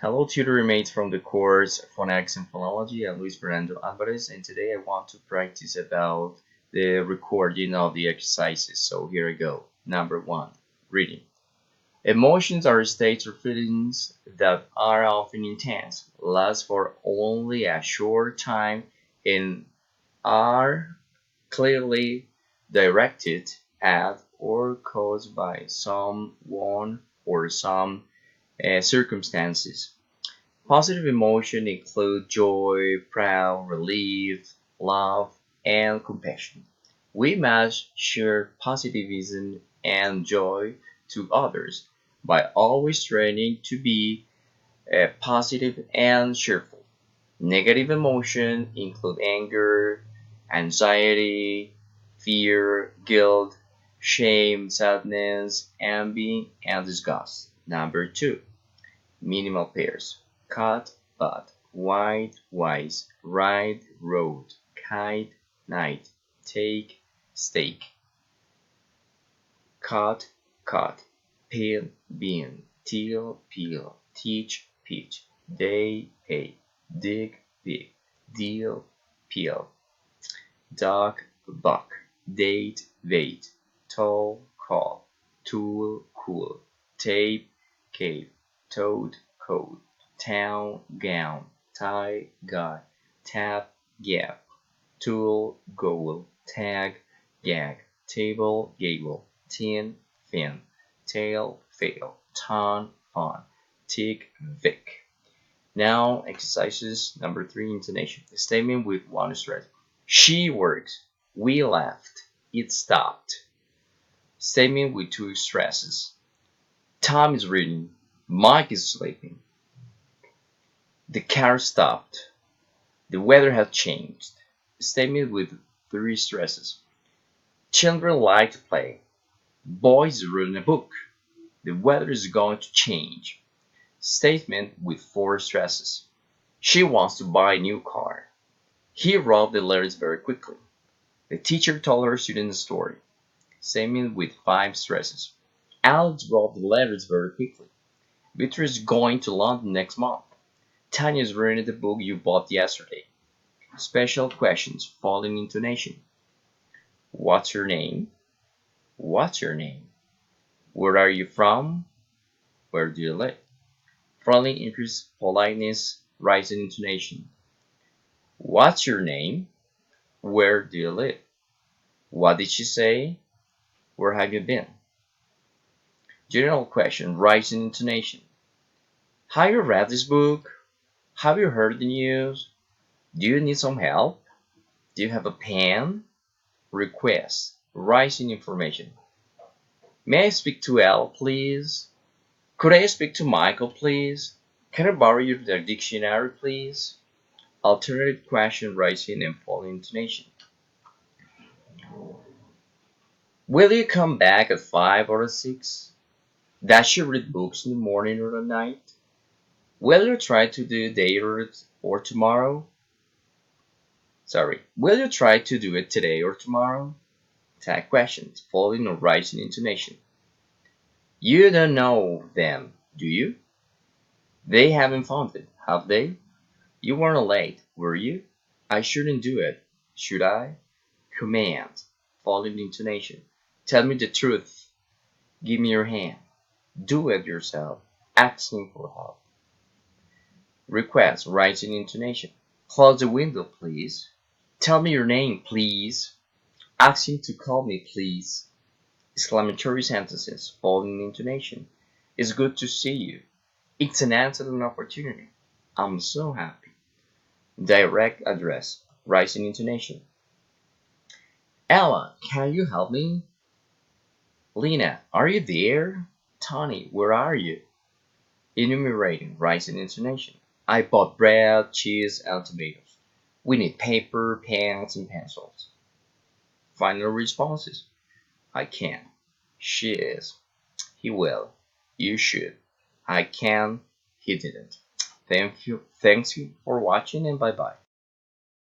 Hello, tutor roommates from the course Phonetics and Phonology. I'm Luis Fernando Alvarez, and today I want to practice about the recording of the exercises. So here I go. Number 1, reading. Emotions are states or feelings that are often intense, last for only a short time, and are clearly directed at or caused by someone or some circumstances. Positive emotions include joy, proud, relief, love, and compassion. We must share positivism and joy to others by always training to be positive and cheerful. Negative emotions include anger, anxiety, fear, guilt, shame, sadness, envy, and disgust. Number 2, minimal pairs: cut, but, white, wise, ride, road, kite, night, take, stake. Cut, cut, peel, bean, till, peel, teach, peach, day, a, dig, big, deal, peel, duck, buck, date, wait, toll, call, tool, cool, tape, cave, toad, code, town, gown, tie, guy, tap, gap, tool, goal, tag, gag, table, gable, tin, fin, tail, fail, ton, fun, tick, vic. Now, exercises number 3, intonation. A statement with one stress. She works. We left. It stopped. Statement with 2 stresses. Tom is reading. Mike is sleeping. The car stopped. The weather has changed. Statement with 3 stresses. Children like to play. Boys reading a book. The weather is going to change. Statement with 4 stresses. She wants to buy a new car. He wrote the letters very quickly. The teacher told her students a story. Statement with 5 stresses. Alex wrote the letters very quickly. Victor is going to London next month. Tanya is reading the book you bought yesterday. Special questions, following intonation. What's your name? What's your name? Where are you from? Where do you live? Friendly interest, politeness, rising intonation. What's your name? Where do you live? What did she say? Where have you been? General question, rising intonation. Have you read this book? Have you heard the news? Do you need some help? Do you have a pen? Request, rising information. May I speak to Al, please? Could I speak to Michael, please? Can I borrow your dictionary, please? Alternative question, rising and falling intonation. Will you come back at 5 or at 6? Does she read books in the morning or at night? Will you try to do it today or tomorrow? Will you try to do it today or tomorrow? Tag questions, falling or rising intonation. You don't know them, do you? They haven't found it, have they? You weren't late, were you? I shouldn't do it, should I? Command, falling intonation. Tell me the truth. Give me your hand. Do it yourself. Asking for help. Request, rising intonation. Close the window, please. Tell me your name, please. Asking to call me, please. Exclamatory sentences, falling intonation. It's good to see you. It's an excellent opportunity. I'm so happy. Direct address, rising intonation. Ella, can you help me? Lena, are you there? Tony, where are you? Enumerating, rising intonation. I bought bread, cheese, and tomatoes. We need paper, pens, and pencils. Final responses. I can. She is. He will. You should. I can. He didn't. Thank you. Thanks you for watching, and bye bye.